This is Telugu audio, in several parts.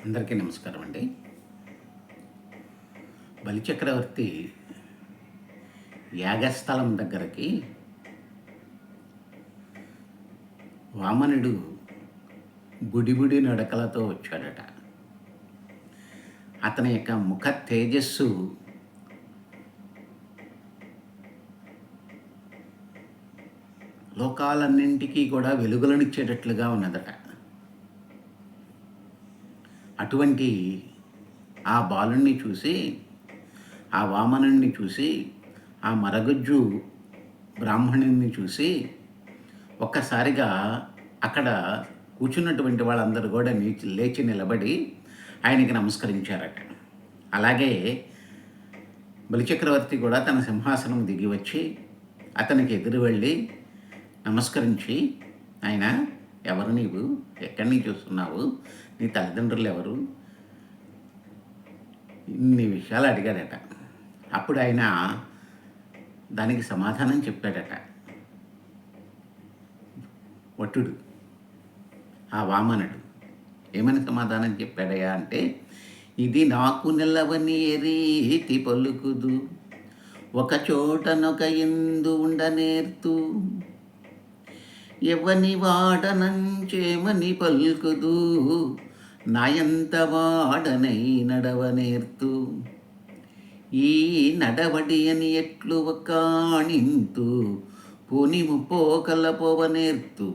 అందరికీ నమస్కారం అండి. బలిచక్రవర్తి యాగస్థలం దగ్గరికి వామనుడు బుడిబుడి నడకలతో వచ్చాడట. అతని యొక్క ముఖ తేజస్సు లోకాలన్నింటికీ కూడా వెలుగులనిచ్చేటట్లుగా ఉన్నదట. అటువంటి ఆ బాలుణ్ణి చూసి, ఆ వామనుణ్ణి చూసి, ఆ మరగుజ్జు బ్రాహ్మణుణ్ణి చూసి ఒక్కసారిగా అక్కడ కూర్చున్నటువంటి వాళ్ళందరూ కూడా లేచి నిలబడి ఆయనకి నమస్కరించారట. అలాగే బలిచక్రవర్తి కూడా తన సింహాసనం దిగి వచ్చి అతనికి ఎదురు వెళ్ళి నమస్కరించి, ఆయన ఎవరు, నీవు ఎక్కడి నుంచి వస్తున్నావు, నీ తల్లిదండ్రులు ఎవరు, ఇన్ని విషయాలు అడిగాడట. అప్పుడు ఆయన దానికి సమాధానం చెప్పాడట. వటుడు, ఆ వామనుడు ఏమని సమాధానం చెప్పాడయా అంటే, ఇది నాకు నిలవని రీతి పలుకుదు, ఒక చోటనొక ఎందు ఉండనేర్తు, ఎవని వాడనంచేమని పలుకుదు, నాయంత వాడనై నడవనేర్తు, ఈ నడవడి అని ఎట్లు ఒకాణింతు, పునిము పోకల పోవనేర్తు,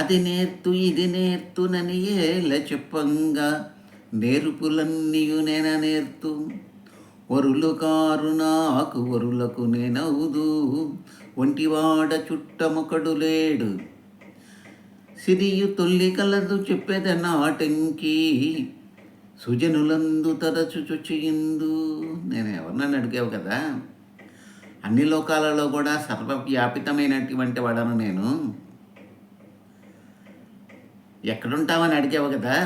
అది నేర్తు ఇది నేర్తునని ఏల చెప్పంగా, నేర్పులన్నీయు నేర్తు, వరులు కారు నాకు వరులకు నేనవుదు, ఒంటివాడ చుట్టమొకడు లేడు, సిరియు తొల్లి కలదు చెప్పేద నాటంకి, సుజనులందు తరచు చొచ్చియిందు. నేను ఎవరినని అడిగావు కదా, అన్ని లోకాలలో కూడా సర్వవ్యాపితమైనటువంటి వాడను నేను, ఎక్కడుంటామని అడిగావు కదా,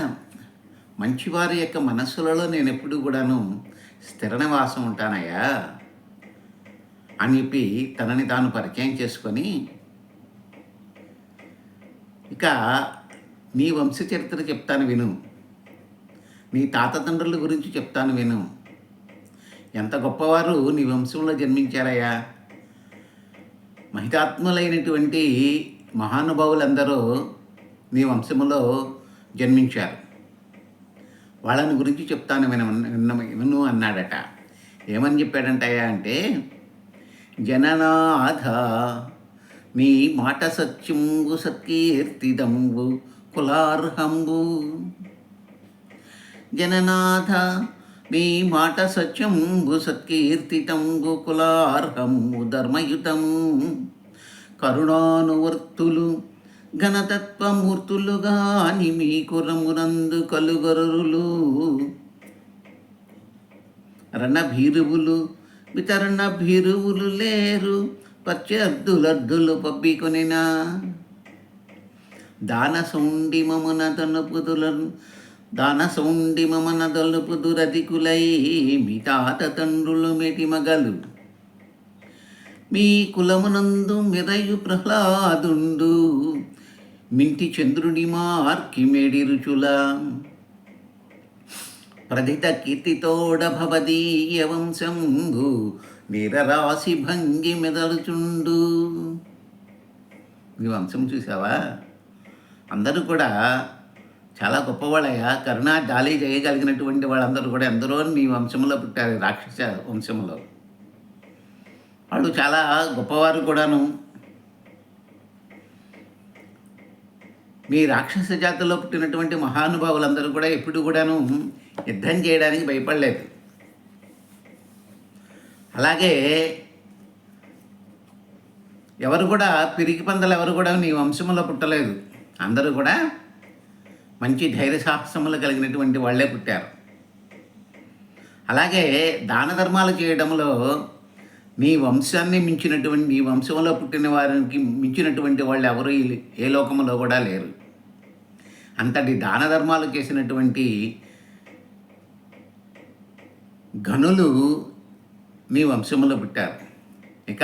మంచివారి యొక్క మనస్సులలో నేను ఎప్పుడు కూడాను స్థిర నివాసం ఉంటానయ్యా అని చెప్పి తనని తాను పరిచయం చేసుకొని, ఇక నీ వంశ చరిత్ర చెప్తాను విను, నీ తాతతండ్రుల గురించి చెప్తాను విను, ఎంత గొప్పవారు నీ వంశంలో జన్మించారయ్యా, మహితాత్ములైనటువంటి మహానుభావులందరూ నీ వంశములో జన్మించారు, వాళ్ళని గురించి చెప్తాను విను అన్నాడట. ఏమని చెప్పాడంటయ్యా అంటే, జననాథ నీ మాట సత్యంబు సత్కీర్తిదంబు కులార్హంబు, జననాథ నీ మాట సత్యంబు సత్కీర్తితంబు కులార్హంబు, ధర్మయుతము కరుణానువర్తులు ఘనతత్వమూర్తులుగాని మీ కురమునందు కలుగరులు, రణభీరువులు వితరణ భీరువులు లేరు, పచ్చర్దులర్దులు పబ్బికొనినా, దాన సౌండి మమన తనుపుదులను దాన సౌండి మమన తలుపుదురధికులై, మీ తాత తండ్రులు మెటి మగలు, మీ కులమునందు మిరయు ప్రహ్లాదుండు, మింటి చంద్రుడి మార్కి మేడి రుచుల, ప్రథిత కీర్తితోడ భవదీయ వంశంబు, వీరరాశి భంగి మెదలుచుండు. ఈ వంశం చూసావా, అందరూ కూడా చాలా గొప్పవాళ్ళయ్యా, కరుణా జాలి చేయగలిగినటువంటి వాళ్ళందరూ కూడా ఎందరో నీ వంశంలో పుట్టారు, రాక్షస వంశంలో. వాళ్ళు చాలా గొప్పవారు కూడాను. మీ రాక్షస జాతిలో పుట్టినటువంటి మహానుభావులందరూ కూడా ఎప్పుడు కూడాను యుద్ధం చేయడానికి భయపడలేదు. అలాగే ఎవరు కూడా పిరికి పందలు ఎవరు కూడా నీ వంశంలో పుట్టలేదు, అందరూ కూడా మంచి ధైర్య సాహసములు కలిగినటువంటి వాళ్ళే పుట్టారు. అలాగే దాన ధర్మాలు చేయడంలో నీ వంశాన్ని మించినటువంటి, నీ వంశంలో పుట్టిన వారికి మించినటువంటి వాళ్ళు ఎవరు ఏ లోకంలో కూడా లేరు. అంతటి దాన ధర్మాలు చేసినటువంటి గనులు నీ వంశంలో పుట్టారు. ఇక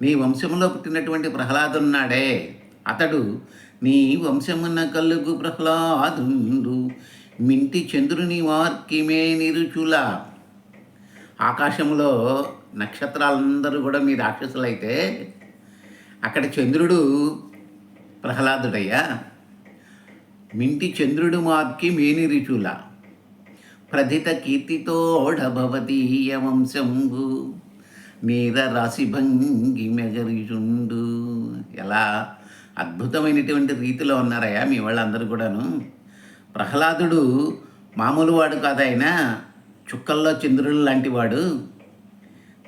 నీ వంశంలో పుట్టినటువంటి ప్రహ్లాదున్నాడే, అతడు నీ వంశమున కలుగు ప్రహ్లాదుండు మింటి చంద్రుని వార్కిమే నిరుచుల. ఆకాశంలో నక్షత్రాలందరూ కూడా మీ రాక్షసులైతే అక్కడ చంద్రుడు ప్రహ్లాదుడయ్యా. మింటి చంద్రుడు మార్కి మేనిరుచుల ప్రథిత కీర్తితోడ భవతీయ వంశంబు నీర రాశి భంగి మెగరిచుండు. ఎలా అద్భుతమైనటువంటి రీతిలో ఉన్నారయ్యా మీ వాళ్ళందరూ కూడాను. ప్రహ్లాదుడు మామూలు వాడు కాదైనా చుక్కల్లో చంద్రుడు లాంటి వాడు.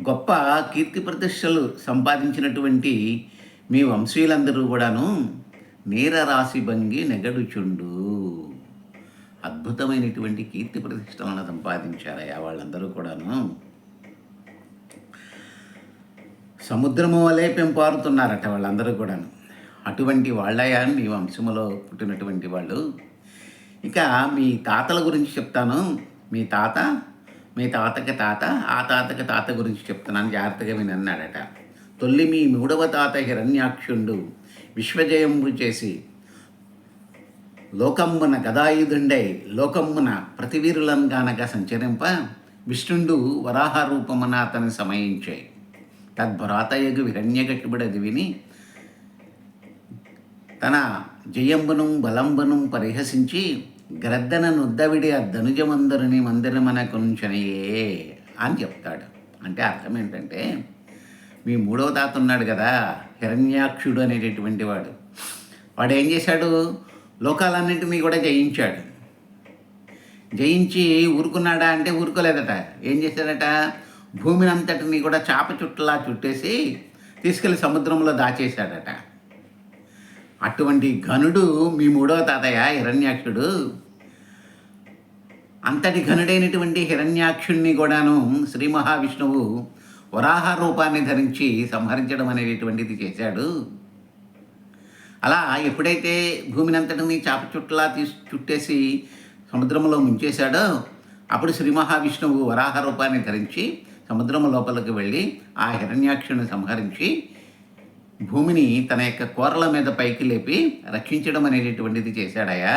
గొప్ప కీర్తి ప్రతిష్టలు సంపాదించినటువంటి మీ వంశీయులందరూ కూడాను నీర రాశి భంగి నెగడుచుండు. అద్భుతమైనటువంటి కీర్తి ప్రతిష్టలను సంపాదించారయ్యా వాళ్ళందరూ కూడాను. సముద్రము వలె పెంపారుతున్నారట వాళ్ళందరూ కూడాను. అటువంటి వాళ్ళయా మీ వంశములో పుట్టినటువంటి వాళ్ళు. ఇక మీ తాతల గురించి చెప్తాను. మీ తాతకి తాత, ఆ తాతకి తాత గురించి చెప్తున్నాను, జాగ్రత్తగా వినన్నాడట. తొల్లి మీ 3వ తాత హిరణ్యాక్షుండు విశ్వజయంబు చేసి లోకమ్మున గదాయుధుండై లోకమ్మున ప్రతివీరులను గానక సంచరింప విష్ణుండు వరాహ రూపమున అతని సమయించాయి. తద్భ్రాతయగు హిరణ్యకశిపుడది విని తన జయంబును బలంబును పరిహసించి గ్రద్దన నుద్దవిడి ఆ ధనుజమందరుని మందిరమనకుంచనయే అని చెప్తాడు. అంటే అర్థం ఏంటంటే, మీ 3వ తాత ఉన్నాడు కదా హిరణ్యాక్షుడు అనేటటువంటి వాడు. వాడు ఏం చేశాడు? లోకాలన్నింటినీ కూడా జయించాడు. జయించి ఊరుకున్నాడా అంటే ఊరుకోలేదట. ఏం చేశాడట? భూమిని అంతటిని కూడా చాప చుట్టలా చుట్టేసి తీసుకెళ్ళి సముద్రంలో దాచేశాడట. అటువంటి ఘనుడు మీ 3వ తాతయ్య హిరణ్యాక్షుడు. అంతటి ఘనుడైనటువంటి హిరణ్యాక్షుణ్ణి కూడాను శ్రీ మహావిష్ణువు వరాహ రూపాన్ని ధరించి సంహరించడం అనేటటువంటిది చేశాడు. అలా ఎప్పుడైతే భూమిని అంతటిని చాప చుట్టలా చుట్టేసి సముద్రంలో ముంచేశాడో అప్పుడు శ్రీ మహావిష్ణువు వరాహ రూపాన్ని ధరించి సముద్రం లోపలికి వెళ్ళి ఆ హిరణ్యాక్షుని సంహరించి భూమిని తన యొక్క కూరల మీద పైకి లేపి రక్షించడం అనేటటువంటిది చేశాడయా.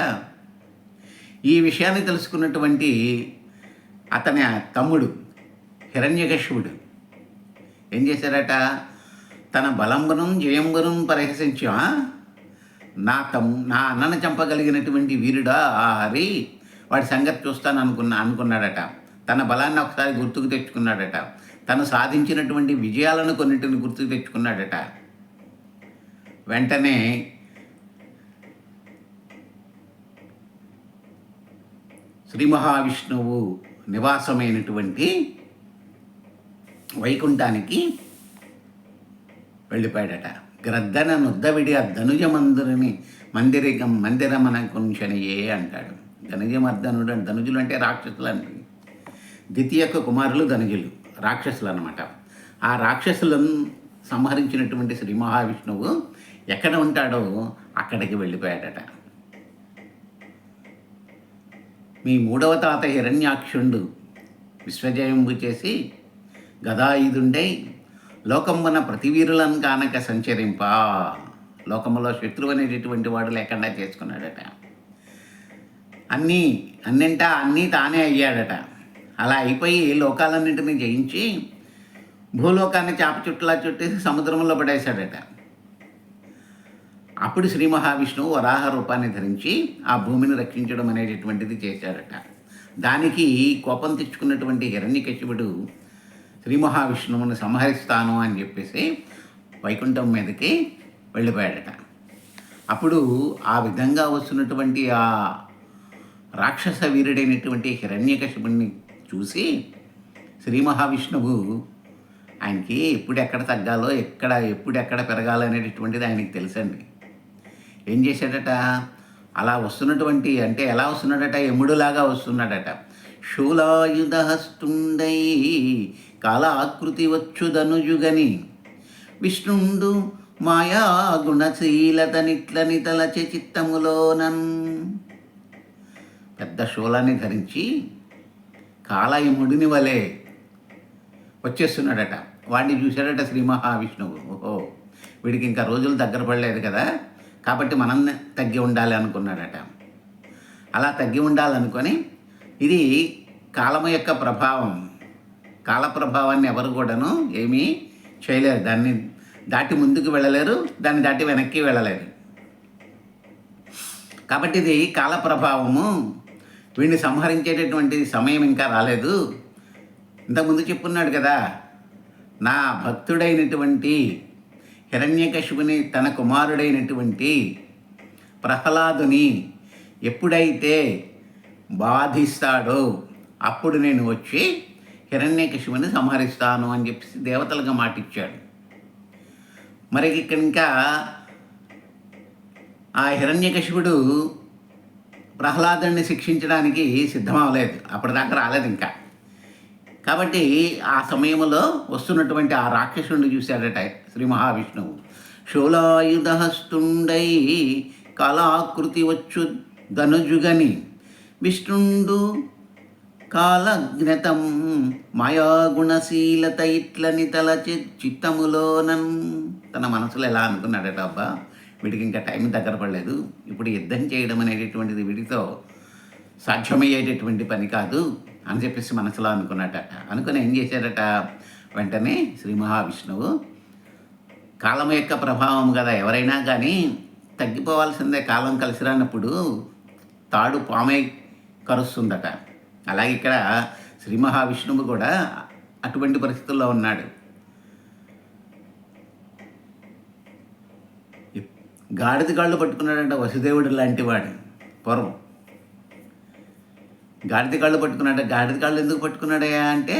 ఈ విషయాన్ని తెలుసుకున్నటువంటి అతని తమ్ముడు హిరణ్యకశిపుడు ఏం చేశాడట? తన బలంబును జయంబును పరిహసించి నా అన్నను చంపగలిగినటువంటి వీరుడా ఆ హరి, వాడి సంగతి చూస్తాను అనుకున్నాడట. తన బలాన్ని ఒకసారి గుర్తుకు తెచ్చుకున్నాడట. తను సాధించినటువంటి విజయాలను కొన్నింటిని గుర్తుకు తెచ్చుకున్నాడట. వెంటనే శ్రీ మహావిష్ణువు నివాసమైనటువంటి వైకుంఠానికి వెళ్ళిపోయాడట. గ్రద్దన నుద్దవిడి ఆ ధనుజమందుని మందిరమనకుంచనయే అంటాడు. ధనుజమర్దనుడు అంటే ధనుజులు అంటే రాక్షసులు అండి. ద్వితీయక కుమారులు ధనుజులు, రాక్షసులు అన్నమాట. ఆ రాక్షసులను సంహరించినటువంటి శ్రీ మహావిష్ణువు ఎక్కడ ఉంటాడో అక్కడికి వెళ్ళిపోయాడట. మీ 3వ తాత హిరణ్యాక్షుండు విశ్వజయంబు చేసి గదాయుధుండై లోకమున ప్రతివీరులను కానక సంచరింప. లోకములో శత్రువు అనేటటువంటి వాడు లేకుండా చేసుకున్నాడట. అన్నీ తానే అయ్యాడట. అలా అయిపోయి లోకాలన్నింటినీ జయించి భూలోకాన్ని చాప చుట్టలా చుట్టేసి సముద్రంలో పడేశాడట. అప్పుడు శ్రీ మహావిష్ణువు వరాహ రూపాన్ని ధరించి ఆ భూమిని రక్షించడం అనేటటువంటిది చేశాడట. దానికి కోపం తెచ్చుకున్నటువంటి హిరణ్యకశిపుడు శ్రీ మహావిష్ణువుని సంహరిస్తాను అని చెప్పేసి వైకుంఠం మీదకి వెళ్ళిపోయాడట. అప్పుడు ఆ విధంగా వస్తున్నటువంటి ఆ రాక్షస వీరుడైనటువంటి హిరణ్యకశిపుడిని చూసి శ్రీ మహావిష్ణువు ఆయనకి ఎప్పుడెక్కడ తగ్గాలో ఎప్పుడెక్కడ పెరగాలో అనేటటువంటిది ఆయనకి తెలుసండి. ఏం చేశాడట? అలా వస్తున్నటువంటి అంటే ఎలా వస్తున్నాడట? యముడులాగా వస్తున్నాడట. శూలాయుధహస్తుండై కాలాకృతి వచ్చుదనుజుగని విష్ణుండు మాయా గుణశీలతనిట్లని తలచె చిత్తములోనన్. పెద్ద శూలాన్ని ధరించి కాలయముడిని వలె వచ్చేస్తున్నాడట. వాడిని చూశాడట శ్రీ మహావిష్ణువు. ఓహో, వీడికి ఇంకా రోజులు దగ్గర పడలేదు కదా, కాబట్టి మనం తగ్గి ఉండాలి అనుకున్నాడట. అలా తగ్గి ఉండాలనుకొని, ఇది కాలము యొక్క ప్రభావం. కాల ప్రభావాన్ని ఎవరు కూడాను ఏమీ చేయలేరు. దాన్ని దాటి ముందుకు వెళ్ళలేరు, దాన్ని దాటి వెనక్కి వెళ్ళలేరు. కాబట్టి ఇది కాల ప్రభావము. వీడిని సంహరించేటటువంటి సమయం ఇంకా రాలేదు. ఇంతకుముందు చెప్పున్నాడు కదా, నా భక్తుడైనటువంటి హిరణ్యకశిపుని తన కుమారుడైనటువంటి ప్రహ్లాదుని ఎప్పుడైతే బాధిస్తాడో అప్పుడు నేను వచ్చి హిరణ్యకశిపుని సంహరిస్తాను అని చెప్పేసి దేవతలుగా మాటిచ్చాడు. మరి ఇక్కడ ఇంకా ఆ హిరణ్యకశిపుడు ప్రహ్లాదుని శిక్షించడానికి సిద్ధమవలేదు, అప్పటిదాకా రాలేదు ఇంకా. కాబట్టి ఆ సమయంలో వస్తున్నటువంటి ఆ రాక్షసుడిని చూశాడట శ్రీ మహావిష్ణువు. శూలాయుధహస్తుండై కళాకృతి వచ్చు ధనుజుగని విష్ణుండు కాలజ్ఞతం మాయాగుణశీలత ఇట్లని తలచి చిత్తములోనన్. తన మనసులో ఎలా అనుకున్నాడట, అబ్బా వీడికి ఇంకా టైం దగ్గర పడలేదు, ఇప్పుడు యుద్ధం చేయడం అనేటటువంటిది వీడితో సాధ్యమయ్యేటటువంటి పని కాదు అని చెప్పేసి మనసులో అనుకున్నాడట. అనుకుని ఏం చేశాడట, వెంటనే శ్రీ మహావిష్ణువు, కాలం యొక్క ప్రభావం కదా, ఎవరైనా కానీ తగ్గిపోవాల్సిందే. కాలం కలిసి రానప్పుడు తాడు పామై కరుస్తుందట. అలాగే ఇక్కడ శ్రీ మహావిష్ణువు కూడా అటువంటి పరిస్థితుల్లో ఉన్నాడు. గాడిద కాళ్ళు పట్టుకున్నాడంట వసుదేవుడు లాంటి వాడు. పూర్వం గాడిద కాళ్ళు పట్టుకున్నాడు. గాడిద కాళ్ళు ఎందుకు పట్టుకున్నాడయా అంటే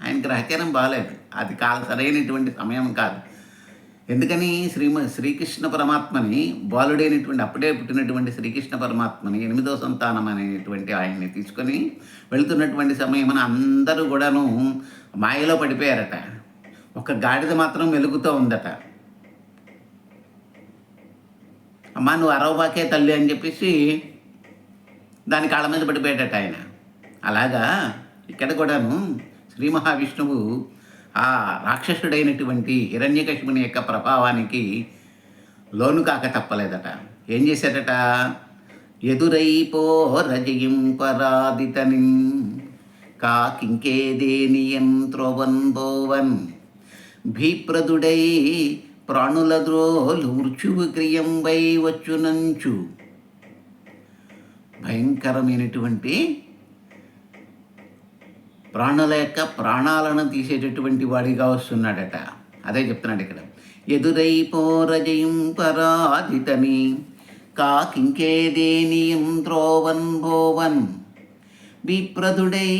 ఆయనకి రహస్యం బాగాలేదు, అది సరైనటువంటి సమయం కాదు. ఎందుకని శ్రీకృష్ణ పరమాత్మని, బాలుడైనటువంటి అప్పుడే పుట్టినటువంటి శ్రీకృష్ణ పరమాత్మని 8వ సంతానం అనేటువంటి ఆయన్ని తీసుకొని వెళుతున్నటువంటి సమయమున అందరూ కూడాను మాయలో పడిపోయారట. ఒక గాడిద మాత్రం వెలుగుతూ ఉందట. అమ్మా నువ్వు అరవబాకే తల్లి అని చెప్పేసి దాని కాళ్ళ మీద పడిపోయాడట ఆయన. అలాగా ఇక్కడ కూడాను శ్రీ మహావిష్ణువు ఆ రాక్షసుడైనటువంటి హిరణ్యకశిపుని యొక్క ప్రభావానికి లోను కాక తప్పలేదట. ఏం చేశాడట, ఎదురైపోరజయం పరాదితని కాకింకేదేనియన్ త్రోవన్ బోవన్ భీప్రదుడై ప్రాణుల ద్రోలు మృత్యువు క్రియంబై వచ్చునంచు. భయంకరమైనటువంటి ప్రాణుల యొక్క ప్రాణాలను తీసేటటువంటి వాడిగా వస్తున్నాడట. అదే చెప్తున్నాడు ఇక్కడ, ఎదురైపోరజయం పరాదితని కాకింకేదేనియం త్రోవన్ భోవన్ విప్రదుడై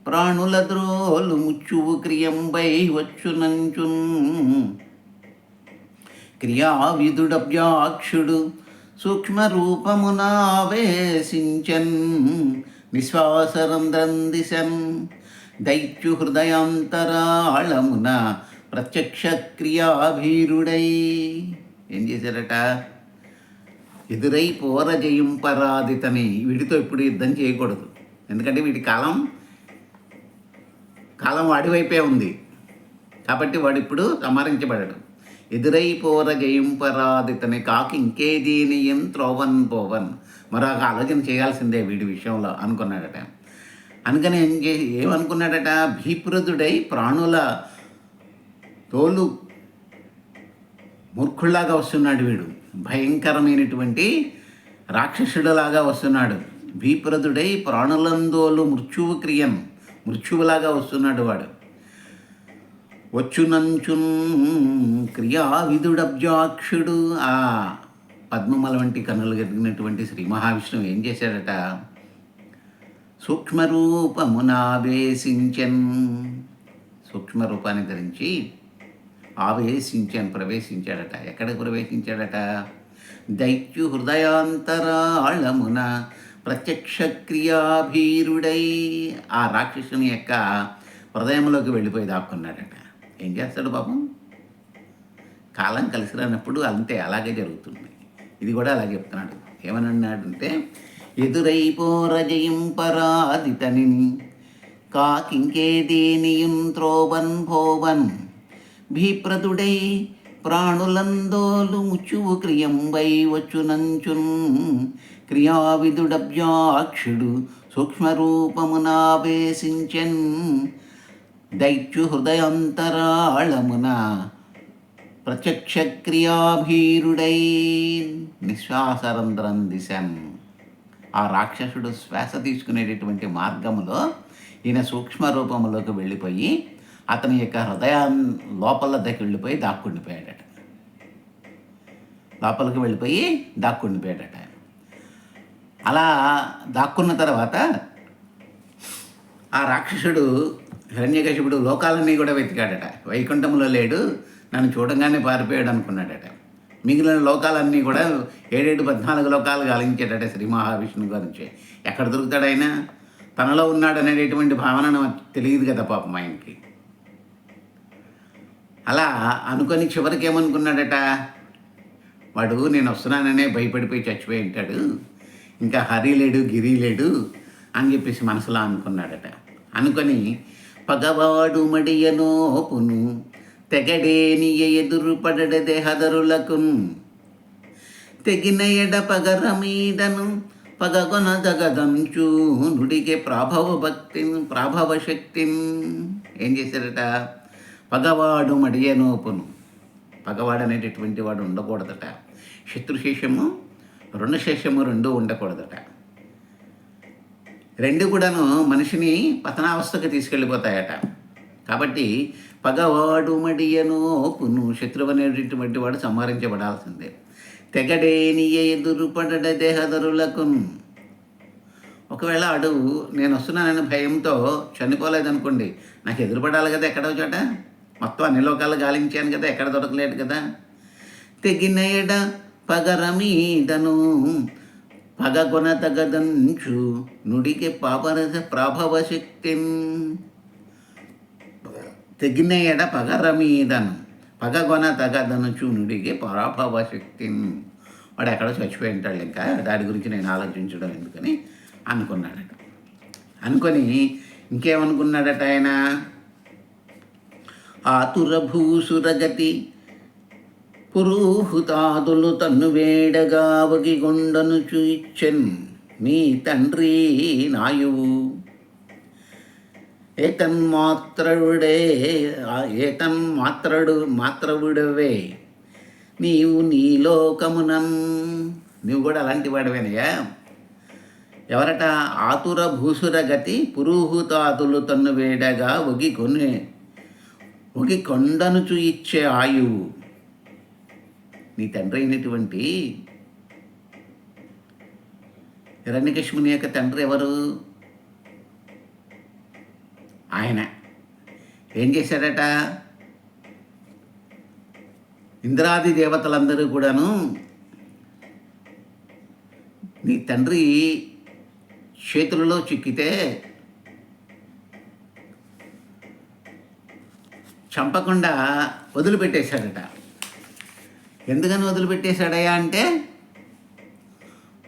ప్రాణుల ద్రోలు ముచ్చువు క్రియంబై వచ్చునంచున్. క్రియావిదుడభ్యాక్షుడు సూక్ష్మరూపమునావేశించన్ నిశ్వాసరంధ్రం దిశన్ దైత్యు హృదయాంతరాళమున ప్రత్యక్ష క్రియాభీరుడై. ఏం చేశారట, ఎదురై పోరజయం పరాదితని. వీడితో ఇప్పుడు యుద్ధం చేయకూడదు, ఎందుకంటే వీడి కాలం వాడివైపే ఉంది కాబట్టి వాడు ఇప్పుడు సంహరించబడడు. ఎదురై పోరజయం పరాదితని కాకి ఇంకేదీనియం త్రోవన్ పోవన్. మరొక ఆలోచన చేయాల్సిందే వీడి విషయంలో అనుకున్నాడట. అందుకని ఏమనుకున్నాడట, భీప్రదుడై ప్రాణుల తోలు మూర్ఖుల్లాగా వస్తున్నాడు వీడు, భయంకరమైనటువంటి రాక్షసుడులాగా వస్తున్నాడు. భీప్రదుడై ప్రాణులందోలు మృత్యువులాగా వస్తున్నాడు వాడు. వచ్చునంచున్ క్రియావిదుడబ్జాక్షుడు. ఆ పద్మమల వంటి కన్నులు కలిగినటువంటి శ్రీ మహావిష్ణువు ఏం చేశాడట, సూక్ష్మరూపమునావేశించన్. సూక్ష్మరూపాన్ని ధరించి ప్రవేశించాడట. ఎక్కడికి ప్రవేశించాడట, దైత్యు హృదయాంతరాళమున ప్రత్యక్ష క్రియాభీరుడై. ఆ రాక్షసుని యొక్క హృదయంలోకి వెళ్ళిపోయి దాక్కున్నాడట. ఏం చేస్తాడు పాపం, కాలం కలిసి రానప్పుడు అంతే, అలాగే జరుగుతుంది. ఇది కూడా అలా చెప్తున్నాడు. ఏమని అన్నాడంటే, ఎదురైపోరజయం పరాదితని కాకింకేదేనియం త్రోవన్ భోవన్ భీప్రదుడై ప్రాణులందోలు ముచ్చువు క్రియంబై వచ్చునంచున్ క్రియావిదుడభ్యాక్షుడు సూక్ష్మరూపమునావేశించెన్ దైత్యు హృదయాంతరాళమున ప్రత్యక్ష క్రియాభీరుడై నిశ్వాసరంధ్రం దిశన్. ఆ రాక్షసుడు శ్వాస తీసుకునేటటువంటి మార్గములో ఈయన సూక్ష్మ రూపంలోకి వెళ్ళిపోయి అతని యొక్క హృదయం లోపలకి వెళ్ళిపోయి దాక్కుండిపోయాడట. లోపలికి వెళ్ళిపోయి దాక్కుండిపోయాడట. అలా దాక్కున్న తర్వాత ఆ రాక్షసుడు హిరణ్యకశిపుడు లోకాలన్నీ కూడా వెతికాడట. వైకుంఠంలో లేడు, నన్ను చూడంగానే పారిపోయాడు అనుకున్నాడట. మిగిలిన లోకాలన్నీ కూడా 7-14 లోకాలు గాలించాడట శ్రీ మహావిష్ణువు గురించి. ఎక్కడ దొరుకుతాడు ఆయన? తనలో ఉన్నాడు అనేటటువంటి భావన తెలియదు కదా పాపం ఆయనకి. అలా అనుకొని చివరికి ఏమనుకున్నాడట, వాడు నేను వస్తున్నాననే భయపడిపోయి చచ్చిపోయి ఉంటాడు, ఇంకా హరి లేడు గిరి లేడు అని చెప్పేసి మనసులో అనుకున్నాడట. అనుకొని పగవాడు మడియనోపును తెగడేనియ ఎదురుపడడ దేహదరులకున్ తెగిన ఎడ పగరమీదను పగగొనదగదంచు నుడిగే ప్రాభవ శక్తిన్. ఏం చేశారట? పగవాడు మడియనోపును. పగవాడు అనేటటువంటి వాడు ఉండకూడదట. శత్రుశేషము రుణశేషము 2 ఉండకూడదట. 2 కూడాను మనిషిని పతనావస్థకు తీసుకెళ్ళిపోతాయట. కాబట్టి పగవాడు మడియనోపును, శత్రువు అనేటటువంటి వాడు సంహరించబడాల్సిందే. తెగడేనియ ఎదురుపడడ దేహదరులకున్. ఒకవేళ ఆడు నేను వస్తున్నానని భయంతో చనిపోలేదనుకోండి, నాకు ఎదురుపడాలి కదా ఎక్కడో చోట. మొత్తం అన్ని లోకాలు గాలించాను కదా, ఎక్కడ దొరకలేదు కదా. తెగిన ఎడ పగరమీదను పగగొన తగదంచు నుడికి ప్రాభవ శక్తిన్. తెగిన ఎడ పగరమీదను పగగొన తగదనుచు నుడికి ప్రాభవ శక్తిన్. వాడు ఎక్కడో చచ్చిపోయి ఉంటాడు, ఇంకా దాని గురించి నేను ఆలోచించడం ఎందుకని అనుకున్నాడట. అనుకొని ఇంకేమనుకున్నాడట ఆయన, ఆతురభూసురగతి పురూహుతాదులు తన్ను వేడగా వగిగొండను చూయిచ్చెన్ నీ తండ్రి నాయువు మాత్రవుడవే నీవు నీ లోకమునం. నువ్వు కూడా అలాంటి వాడివేనయ్యా. ఎవరట? ఆతుర భూసుర గతి పురూహుతాదులు తన్ను వేడగా ఒగి కొండను చూయిచ్చే ఆయువు. నీ తండ్రి అయినటువంటి హిరణ్యకశిపుని యొక్క తండ్రి ఎవరు? ఆయన ఏం చేశాడట? ఇంద్రాది దేవతలందరూ కూడాను నీ తండ్రి చేతులలో చిక్కితే చంపకుండా వదిలిపెట్టేశాడట. ఎందుకని వదిలిపెట్టేశాడయ్యా అంటే,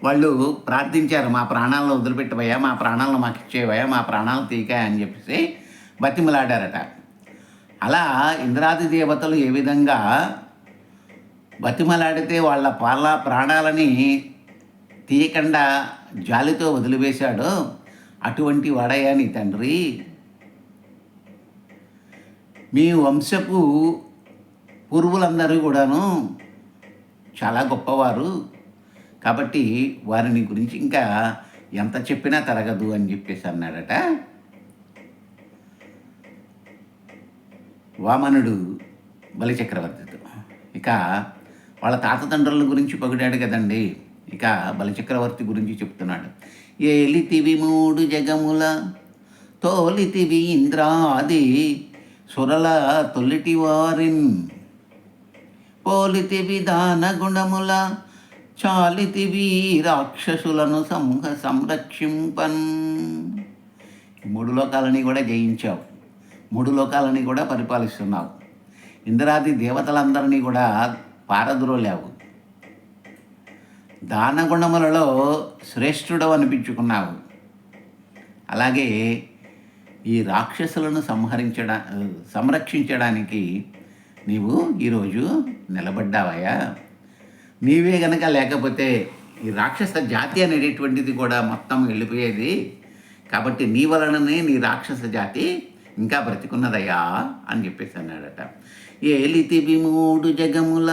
వాళ్ళు ప్రార్థించారు, మా ప్రాణాలను వదిలిపెట్టవయ్యా, మా ప్రాణాలను మాకు ఇచ్చేవయ్యా, మా ప్రాణాలు తీకాయ అని చెప్పేసి బతిమలాడారట. అలా ఇంద్రాది దేవతలు ఏ విధంగా బతిమలాడితే వాళ్ళ ప్రాణాలని తీయకుండా జాలితో వదిలివేశాడో అటువంటి వాడయ్యా నీ తండ్రి. మీ వంశపు పూర్వులందరూ కూడాను చాలా గొప్పవారు, కాబట్టి వారిని గురించి ఇంకా ఎంత చెప్పినా తరగదు అని చెప్పేసి అన్నాడట వామనుడు బలిచక్రవర్తితో. ఇక వాళ్ళ తాతతండ్రుల గురించి పొగిడాడు కదండి, ఇక బలిచక్రవర్తి గురించి చెప్తున్నాడు. ఏలితివి 3 జగముల తోలితివి ఇంద్రాది సురల తొలిటి వారిన్ పోలితివి దాన గుణముల చాలితివి రాక్షసులను సంరక్షింపన్. 3 లోకాలని కూడా జయించావు, 3 లోకాలని కూడా పరిపాలిస్తున్నావు, ఇంద్రాది దేవతలందరినీ కూడా పారద్రోలావు, దానగుణములలో శ్రేష్ఠుడవు అనిపించుకున్నావు. అలాగే ఈ రాక్షసులను సంరక్షించడానికి నీవు ఈరోజు నిలబడ్డావయ్యా. నీవే గనక లేకపోతే ఈ రాక్షస జాతి అనేటటువంటిది కూడా మొత్తం వెళ్ళిపోయేది. కాబట్టి నీ వలననే నీ రాక్షస జాతి ఇంకా బ్రతికున్నదయ్యా అని చెప్పేసి అన్నాడట. ఏలితివి మూడు జగముల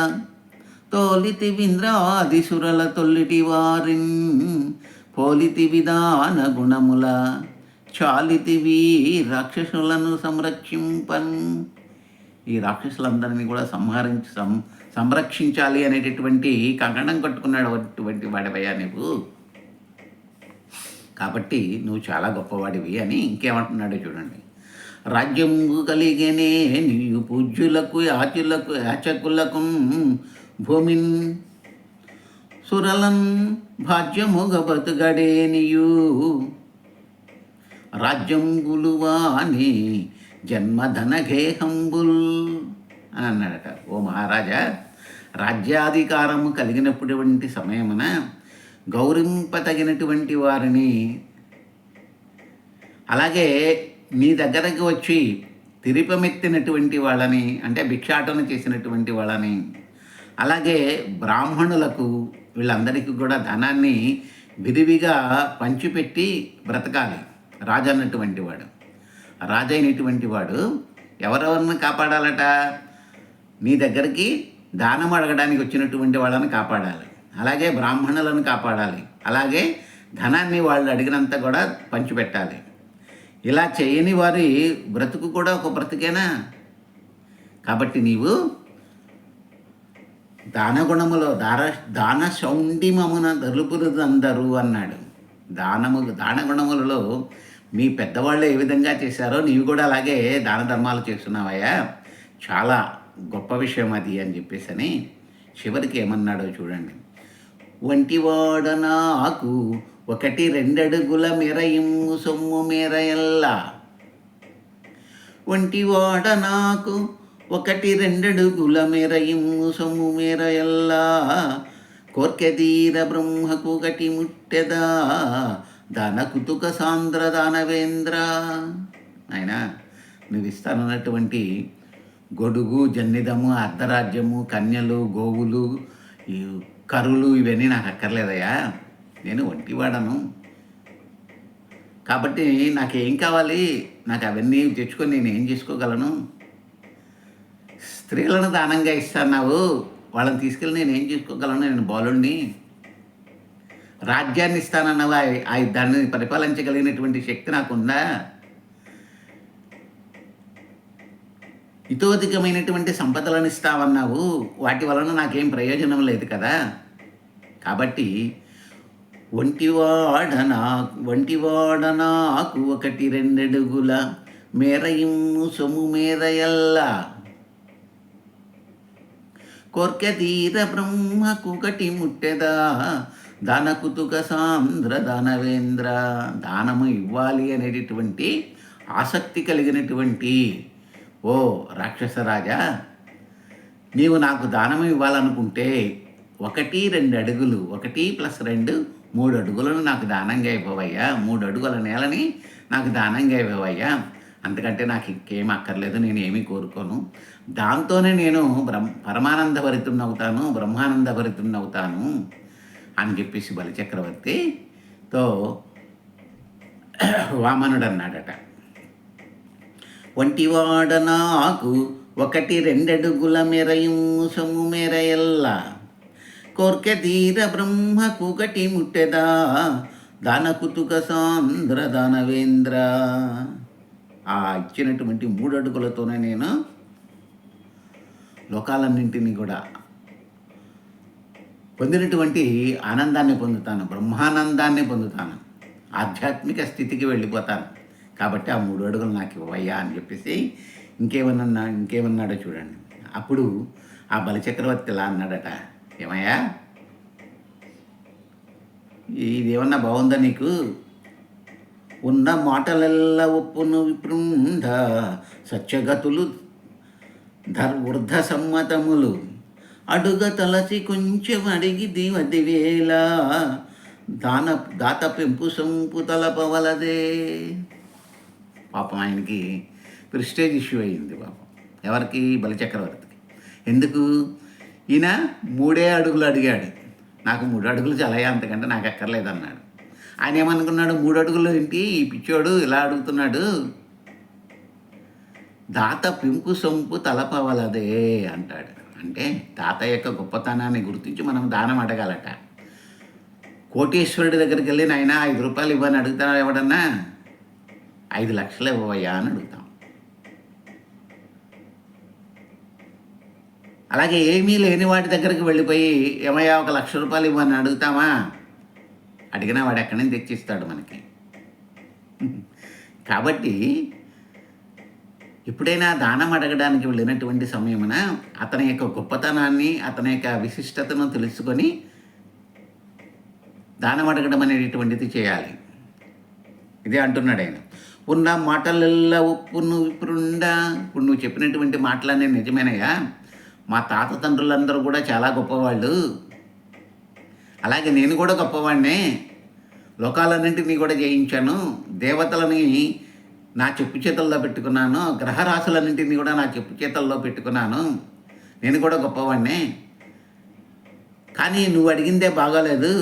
తోలితి వింద్రాదిసురల తొల్లిటి వారిన్ పోలితి విధాన గుణముల చాలితివి రాక్షసులను సంరక్షింపన్. ఈ రాక్షసులందరినీ కూడా సంరక్షించాలి అనేటటువంటి కంకణం కట్టుకున్నాడు అటువంటి వాడివయ్యా నువ్వు. కాబట్టి నువ్వు చాలా గొప్పవాడివి అని ఇంకేమంటున్నాడో చూడండి. రాజ్యము కలిగేనే నీయు పూజ్యులకు యాచకులకు భూమిన్ సురలన్ భాజ్యముగ బతుగడే నీయు రాజ్యం గులువాని జన్మధన గేహంబుల్ అని అన్నాడట. ఓ మహారాజా, రాజ్యాధికారము కలిగినటువంటి సమయమున గౌరవింపతగినటువంటి వారిని, అలాగే నీ దగ్గరకు వచ్చి తిరిపమెత్తినటువంటి వాళ్ళని, అంటే భిక్షాటన చేసినటువంటి వాళ్ళని, అలాగే బ్రాహ్మణులకు వీళ్ళందరికీ కూడా ధనాన్ని విరివిగా పంచిపెట్టి బ్రతకాలి. రాజు అన్నటువంటి వాడు, రాజు అయినటువంటి వాడు ఎవరెవరిని కాపాడాలట? నీ దగ్గరికి దానం అడగడానికి వచ్చినటువంటి వాళ్ళని కాపాడాలి, అలాగే బ్రాహ్మణులను కాపాడాలి, అలాగే ధనాన్ని వాళ్ళు అడిగినంత కూడా పంచిపెట్టాలి. ఇలా చేయని వారి బ్రతుకు కూడా ఒక బ్రతుకేనా? కాబట్టి నీవు దానగుణములో దాన శౌండిమమున దలుపురుదందరు అన్నాడు. దానగుణములలో మీ పెద్దవాళ్ళు ఏ విధంగా చేశారో నీవు కూడా అలాగే దాన ధర్మాలు చేస్తున్నావయ్యా, చాలా గొప్ప విషయం అది అని చెప్పేసి అని చివరికి ఏమన్నాడో చూడండి. వంటివాడ నాకు 1-2 అడుగుల మెరయిమ్ము సొమ్ము మేరయల్లా. వంటివాడ నాకు 1-2 అడుగుల మెరయిమ్ము సొమ్ము మేరయల్లా. కోర్కెదీర బ్రహ్మకు గటి ముట్టెదా దాన కుతుక సాంద్ర దానవేంద్ర. ఆయన నువ్వు ఇస్తానన్నటువంటి గొడుగు, జన్నిదము, అర్ధరాజ్యము, కన్యలు, గోవులు, ఈ కరులు ఇవన్నీ నాకు అక్కర్లేదయ్యా. నేను ఒంటివాడను కాబట్టి నాకేం కావాలి? నాకు అవన్నీ తెచ్చుకొని నేను ఏం చేసుకోగలను? స్త్రీలను దానంగా ఇస్తాన్నావు, వాళ్ళని తీసుకెళ్ళి నేను ఏం చేసుకోగలను? నేను బాలుణ్ణి. రాజ్యాన్ని ఇస్తానన్నావా, దాన్ని పరిపాలించగలిగినటువంటి శక్తి నాకుందా? ఇతోధికమైనటువంటి సంపదలను ఇస్తావన్నావు, వాటి వలన నాకేం ప్రయోజనం లేదు కదా. కాబట్టి ఒంటివాడ నాకు 1-2 అడుగుల మేరయిమ్ము సొమ్ము మేరయల్లా. కోర్కెదీర బ్రహ్మకు గటి ముట్టెదా దాన కుతుక సాంద్ర దానవేంద్ర. దానము ఇవ్వాలి అనేటటువంటి ఆసక్తి కలిగినటువంటి ఓ రాక్షసరాజా, నీవు నాకు దానము ఇవ్వాలనుకుంటే 1-2 అడుగులు, 1+2 3 అడుగులను నాకు దానంగా ఇవ్వవయ్యా. 3 అడుగుల నేలని నాకు దానంగా ఇవ్వవయ్యా. అంతకంటే నాకు ఇంకేం అక్కర్లేదు, నేను ఏమీ కోరుకోను. దాంతోనే నేను పరమానంద భరితున్నవుతాను, బ్రహ్మానంద భరితున్నవుతాను అని చెప్పేసి బలిచక్రవర్తితో వామనుడు అన్నాడట. వంటివాడ నాకు 1-2 అడుగుల మెరయిమ్ము సొమ్ము మేరయల్లా. కోర్కెదీర బ్రహ్మకు గటి ముట్టెదా దాన కుతుక సాంద్ర దానవేంద్ర. ఆ ఇచ్చినటువంటి 3 అడుగులతోనే నేను లోకాలన్నింటినీ కూడా పొందినటువంటి ఆనందాన్ని పొందుతాను, బ్రహ్మానందాన్ని పొందుతాను, ఆధ్యాత్మిక స్థితికి వెళ్ళిపోతాను. కాబట్టి ఆ 3 అడుగులు నాకు ఇవ్వయ్యా అని చెప్పేసి ఇంకేమన్నాడో చూడండి. అప్పుడు ఆ బలిచక్రవర్తి ఇలా అన్నాడట, ఏమయ్యా ఇదేమన్నా బాగుందా నీకు? ఉన్న మాటలెల్లా ఒప్పును విపృంఢ సత్యగతులు వృద్ధ సమ్మతములు అడుగ తలసి కొంచెం అడిగి దివదివేళ దాత పెంపు సొంపు తలపవలదే. పాపం ఆయనకి ప్రెస్టేజ్ ఇష్యూ అయింది పాపం. ఎవరికి? బలిచక్రవర్తికి. ఎందుకు? ఈయన 3 అడుగులు అడిగాడు. నాకు 3 అడుగులు చాలయ్యా, అంతకంటే నాకు అక్కర్లేదన్నాడు. ఆయన ఏమనుకున్నాడు, 3 అడుగులు ఏంటి ఈ పిచ్చోడు ఇలా అడుగుతున్నాడు, దాత పెంపు సొంపు తలపవలదే అంటాడు. అంటే తాత యొక్క గొప్పతనాన్ని గుర్తించి మనం దానం అడగాలట. కోటీశ్వరుడి దగ్గరికి వెళ్ళి నాయన 5 రూపాయలు ఇవ్వని అడుగుతాడు ఎవడన్నా, 5 లక్షలు ఇవ్వవయ్యా అని అడుగుతాం. అలాగే ఏమీ లేని వాటి దగ్గరికి వెళ్ళిపోయి ఏమయ్యా 1 లక్ష రూపాయలు ఇవ్వని అడుగుతామా? అడిగినా వాడు ఎక్కడి నుంచి తెచ్చిస్తాడు మనకి. కాబట్టి ఎప్పుడైనా దానం అడగడానికి వెళ్ళినటువంటి సమయమున అతని యొక్క గొప్పతనాన్ని, అతని యొక్క విశిష్టతను తెలుసుకొని దానం అడగడం అనేటటువంటిది చేయాలి. ఇదే అంటున్నాడు ఆయన. ఉన్న మాటలల్లా ఉప్పును విప్రుండా. ఇప్పుడు నువ్వు చెప్పినటువంటి మాటలన్నీ నిజమేనయ్యా. మా తాత తండ్రులందరూ కూడా చాలా గొప్పవాళ్ళు, అలాగే నేను కూడా గొప్పవాడినే. లోకాలన్నింటినీ కూడా జయించాను, దేవతలని నా చెప్పు చేతల్లో పెట్టుకున్నాను, గ్రహరాశులన్నింటినీ కూడా నా చెప్పు చేతల్లో పెట్టుకున్నాను, నేను కూడా గొప్పవాడినే. కానీ నువ్వు అడిగిందే బాగాలేదు.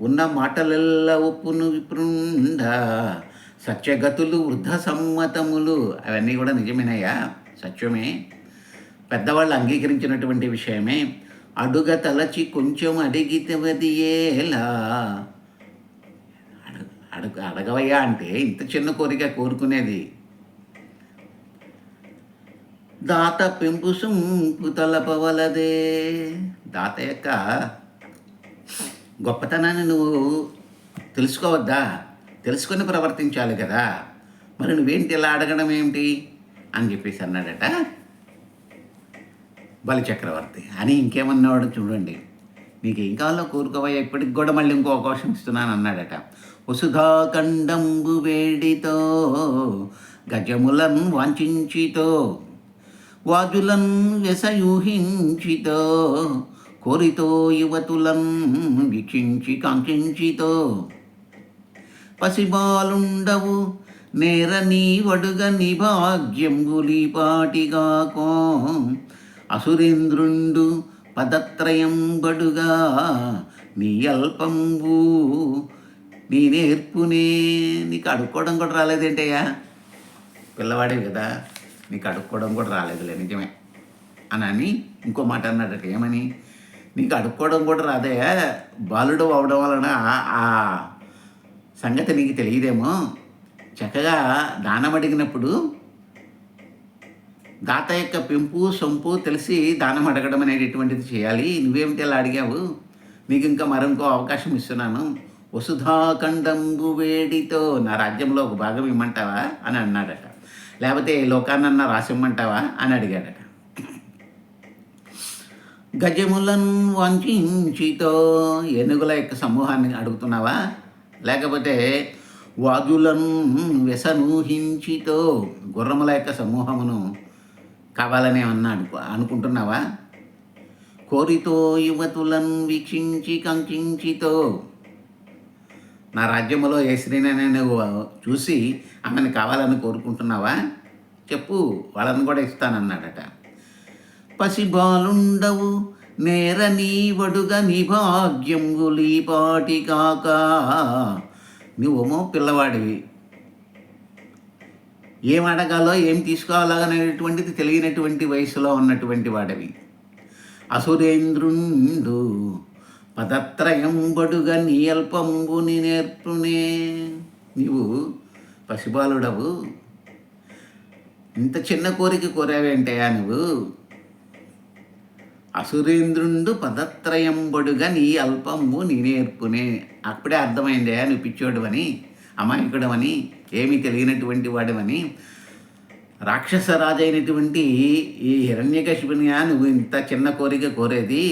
ఉన్న మాటలెల్లా ఒప్పును విప్రుండా, సత్యగతులు వృద్ధ సమ్మతములు. అవన్నీ కూడా నిజమేనయ్యా, సత్యమే, పెద్దవాళ్ళు అంగీకరించినటువంటి విషయమే. అడుగ తలచి కొంచెం అడిగితవది ఏలా. అడగవయ్యా అంటే ఇంత చిన్న కోరిక కోరుకునేది. దాత పెంపు సొంపు తలపవలదే. దాత యొక్క గొప్పతనాన్ని నువ్వు తెలుసుకోవద్దా? తెలుసుకొని ప్రవర్తించాలి కదా. మరి నువ్వేంటి ఇలా అడగడం ఏమిటి అని చెప్పేసి అన్నాడట బలిచక్రవర్తి. అని ఇంకేమన్నాడు చూడండి, నీకేం కావాలో కోరుకోవయ్యా, ఇప్పటికి కూడా మళ్ళీ ఇంకో అవకాశం ఇస్తున్నాను అన్నాడట. వసుధాఖండంబు వేడితో గజములన్ వాంఛించితో వాజులన్ వ్యసయూహించితో కోరితో యువతులన్ వీక్షించి కాంక్షించితో పసిబాలుండవు నేర నీ వడుగ నీ భాగ్యంబులీపాటిగాకో అసురేంద్రుండు పదత్రయం బడుగా నీ అల్పంబు నీ నేర్పునే. నీకు అడుక్కోవడం కూడా రాలేదేంటయ్యా, పిల్లవాడేవి కదా, నీకు అడుక్కోవడం కూడా రాలేదులే, నిజమే అని ఇంకో మాట అన్నాడట. ఏమని? నీకు అడుక్కోవడం కూడా రాదయ్యా, బాలుడు అవడం వలన ఆ సంగతి నీకు తెలియదేమో. చక్కగా దానం అడిగినప్పుడు దాత యొక్క పెంపు సొంపు తెలిసి దానం అడగడం అనేటటువంటిది చేయాలి. నువ్వేమిటి అలా అడిగావు? నీకు ఇంకా మరొక అవకాశం ఇస్తున్నాను. వసుధాఖండంబు వేడితో, నా రాజ్యంలో ఒక భాగం ఇమ్మంటావా అని అన్నాడట. లేకపోతే లోకాన్నన్నా రాసిమ్మంటావా అని అడిగాడట. గజములను వంచితో, ఏనుగుల యొక్క సమూహాన్ని అడుగుతున్నావా? లేకపోతే వాజులను వ్యసనూహించితో, గుర్రముల యొక్క సమూహమును కావాలని అనుకుంటున్నావా? కోరితో యువతులను వీక్షించి కాంక్షించితో, నా రాజ్యములో ఏ స్త్రీనైనా నువ్వు చూసి ఆమెను కావాలని కోరుకుంటున్నావా? చెప్పు, వాళ్ళని కూడా ఇస్తానన్నాడట. పసిబాలుండవు నేర నీ వడుగ నీ భాగ్యంబులీపాటి కాక. నువ్వేమో పిల్లవాడివి, ఏం అడగాలో ఏం తీసుకోవాలో అనేటువంటిది తెలియనటువంటి వయసులో ఉన్నటువంటి వాడివి. అసురేంద్రుండు పదత్రయం బడుగా నీ అల్పంబు నీ నేర్పునే. నీవు పసిబాలుడవు, ఇంత చిన్న కోరిక కోరావేంటయా నువ్వు? అసురేంద్రుండు పదత్రయంబడుగా నీ అల్పంబు నీ నేర్పునే. అప్పుడే అర్థమైందయా నువ్వు పిచ్చోడువని, అమాయకుడవని, ఏమీ తెలియనటువంటి వాడివని. రాక్షసరాజైనటువంటి ఈ హిరణ్యకశిపునియా నువ్వు ఇంత చిన్న కోరిక కోరేది?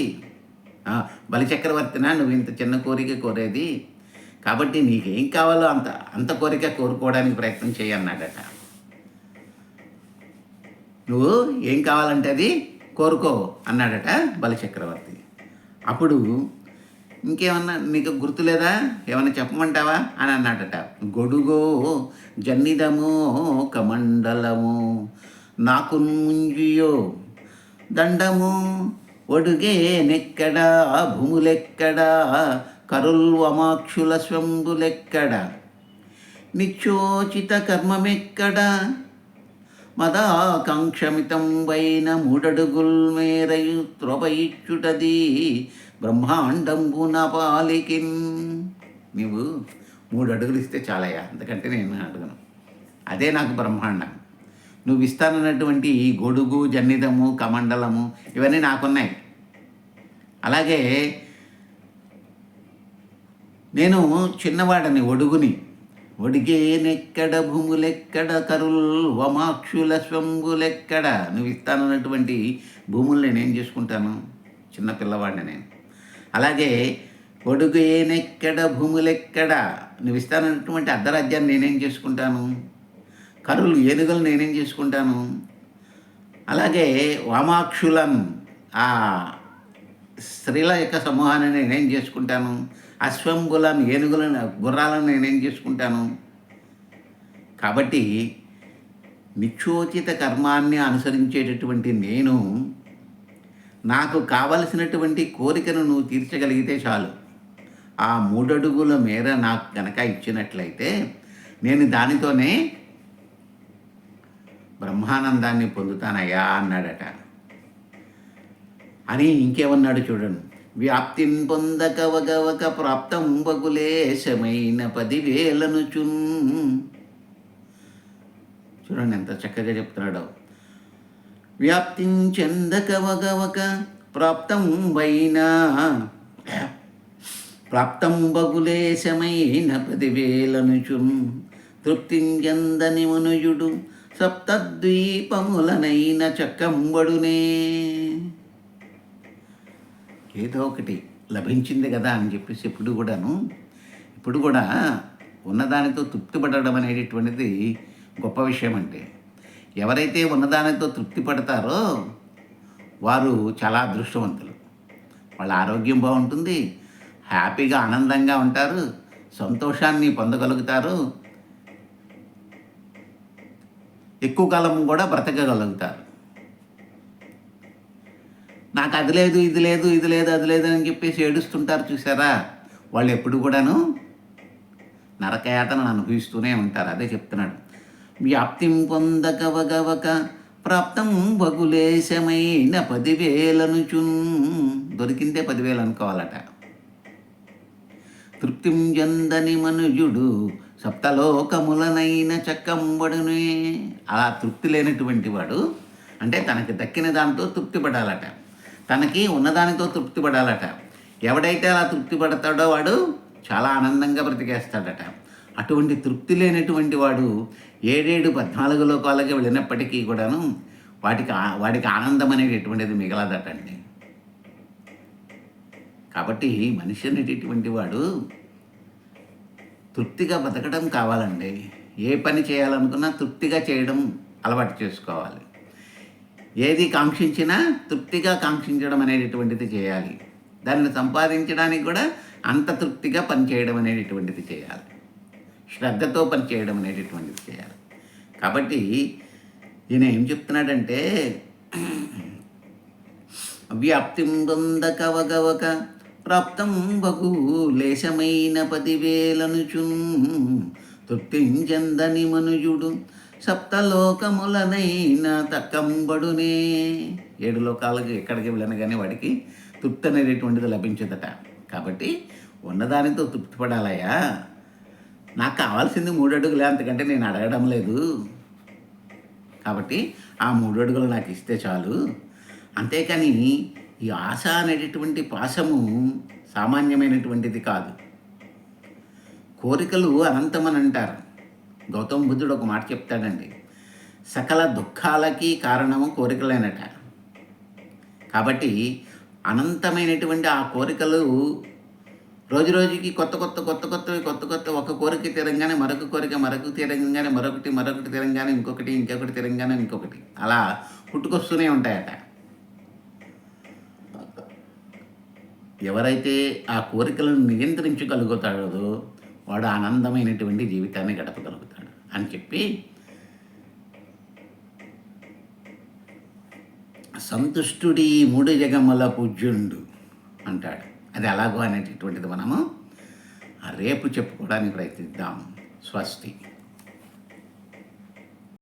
బలిచక్రవర్తినా నువ్వు ఇంత చిన్న కోరిక కోరేది? కాబట్టి నీకేం కావాలో అంత కోరిక కోరుకోవడానికి ప్రయత్నం చేయన్నాడట. నువ్వు ఏం కావాలంటే అది కోరుకో అన్నాడట బలిచక్రవర్తి. అప్పుడు ఇంకేమన్నా నీకు గుర్తులేదా, ఏమన్నా చెప్పమంటావా అని అన్నాడట. గొడుగో జన్నిదమో కమండలము నాకు ముంజియో దండము ఒడుగేనెక్కడా భూములెక్కడా కరుల్వమాక్షుల స్వంబులెక్కడ నిత్యోచిత కర్మమెక్కడ మదాకాంక్షమితం వైన మూడడుగుల్ మేరయు త్రొపయిచ్చుటది బ్రహ్మాండంబున పాలికిన్. నీవు 3 అడుగులు ఇస్తే చాలయ్యా, అంతకంటే నేను అడగను. అదే నాకు బ్రహ్మాండం. నువ్వు ఇస్తానన్నటువంటి ఈ గొడుగు, జన్నిదము, కమండలము ఇవన్నీ నాకున్నాయి. అలాగే నేను చిన్నవాడని, ఒడుగుని. ఒడిగేనెక్కడ భూములెక్కడ కరుల్ వమాక్షుల స్వంబులెక్కడ. నువ్వు ఇస్తానన్నటువంటి భూములు నేనేం చేసుకుంటాను? చిన్న పిల్లవాడిని నేను. అలాగే ఒడుగేనెక్కడ భూములెక్కడ, నువ్వు ఇస్తానన్నటువంటి అర్ధరాజ్యాన్ని నేనేం చేసుకుంటాను? కరులు ఏనుగలు నేనేం చేసుకుంటాను? అలాగే వామాక్షులను, ఆ స్త్రీల యొక్క సమూహాన్ని నేనేం చేసుకుంటాను? అశ్వంబులను, ఏనుగులను, గుర్రాలను నేనేం చేసుకుంటాను? కాబట్టి నిత్యోచిత కర్మాన్ని అనుసరించేటటువంటి నేను, నాకు కావలసినటువంటి కోరికను నువ్వు తీర్చగలిగితే చాలు. ఆ 3 అడుగుల మేర నాకు కనుక ఇచ్చినట్లయితే నేను దానితోనే బ్రహ్మానందాన్ని పొందుతానయ్యా అన్నాడట. అని ఇంకేమన్నాడు చూడండి. వ్యాప్తిం పొందక వగవక ప్రాప్తం బగులేశమైన 10,000 చూడండి ఎంత చక్కగా చెప్తున్నాడో. వ్యాప్తిం చెందక వగవక ప్రాప్తం వైనా ప్రాప్తం బగులేశమైన 10,000 తృప్తింజందని మనుజుడు సప్తద్వీపములనైన చక్కంబడునే. ఏదో ఒకటి లభించింది కదా అని చెప్పేసి ఇప్పుడు కూడా ఉన్నదానితో తృప్తి పడడం అనేటటువంటిది గొప్ప విషయం. అంటే ఎవరైతే ఉన్నదానితో తృప్తి పడతారో వారు చాలా అదృష్టవంతులు. వాళ్ళ ఆరోగ్యం బాగుంటుంది, హ్యాపీగా ఆనందంగా ఉంటారు, సంతోషాన్ని పొందగలుగుతారు, ఎక్కువ కాలం కూడా బ్రతకగలుగుతారు. నాకు అది లేదు, ఇది లేదు, ఇది లేదు, అది లేదు అని చెప్పేసి ఏడుస్తుంటారు చూసారా, వాళ్ళు ఎప్పుడు కూడాను నరకయాతనను అనుభవిస్తూనే ఉంటారు. అదే చెప్తున్నాడు. వ్యాప్తిం పొందక వగవక ప్రాప్తం బగులేశమైన 10,000 దొరికిందే 10,000 అనుకోవాలట. తృప్తిం జందని మనుజుడు సప్తలోకములనైన చక్కంబడునే. అలా తృప్తి లేనటువంటి వాడు, అంటే తనకి దక్కిన దాంతో తృప్తి పడాలట, తనకి ఉన్నదానితో తృప్తి పడాలట. ఎవడైతే అలా తృప్తి పడతాడో వాడు చాలా ఆనందంగా బ్రతికేస్తాడట. అటువంటి తృప్తి లేనటువంటి వాడు 7 14 లోకాలకి వెళ్ళినప్పటికీ కూడాను వాడికి ఆనందం అనేటటువంటిది మిగలదటండి. కాబట్టి మనిషి అనేటటువంటి వాడు తృప్తిగా బతకడం కావాలండి. ఏ పని చేయాలనుకున్నా తృప్తిగా చేయడం అలవాటు చేసుకోవాలి. ఏది కాంక్షించినా తృప్తిగా కాంక్షించడం అనేటటువంటిది చేయాలి. దాన్ని సంపాదించడానికి కూడా అంత తృప్తిగా పనిచేయడం అనేటటువంటిది చేయాలి. శ్రద్ధతో పనిచేయడం అనేటటువంటిది చేయాలి. కాబట్టి ఈయన ఏం చెప్తున్నాడంటే, వ్యాప్తిం పొందక వగవక ప్రాప్తం బగు లేశమైన 10,000 తృప్తించందని మనుజుడు సప్తలోకములనైన తక్కంబడునే. 7 లోకాలకు ఎక్కడికి వెళ్ళినా కానీ వాడికి తృప్తి అనేటటువంటిది లభించదట. కాబట్టి ఉన్నదానితో తృప్తి పడాలయ్యా. నాకు కావాల్సింది 3 అడుగులే, అంతకంటే నేను అడగడం లేదు. కాబట్టి ఆ 3 అడుగులు నాకు ఇస్తే చాలు. అంతేకాని ఈ ఆశ అనేటటువంటి పాశము సామాన్యమైనటువంటిది కాదు. కోరికలు అనంతమని అంటారు. గౌతమ బుద్ధుడు ఒక మాట చెప్తాడండి, సకల దుఃఖాలకి కారణము కోరికలేనట. కాబట్టి అనంతమైనటువంటి ఆ కోరికలు రోజు రోజుకి కొత్తవి ఒక కోరిక తీరంగానే మరొక కోరిక, మరొక తీరంగానే మరొకటి తీరంగానే ఇంకొకటి తీరంగానే ఇంకొకటి, అలా పుట్టుకొస్తూనే ఉంటాయట. ఎవరైతే ఆ కోరికలను నియంత్రించగలుగుతాడో వాడు ఆనందమైనటువంటి జీవితాన్ని గడపగలుగుతాడు అని చెప్పి సంతుష్టుడి మూడు జగముల పూజ్యుండు అంటాడు. అది ఎలాగో అనేటటువంటిది మనము రేపు చెప్పుకోవడానికి ప్రయత్నిద్దాం. స్వస్తి.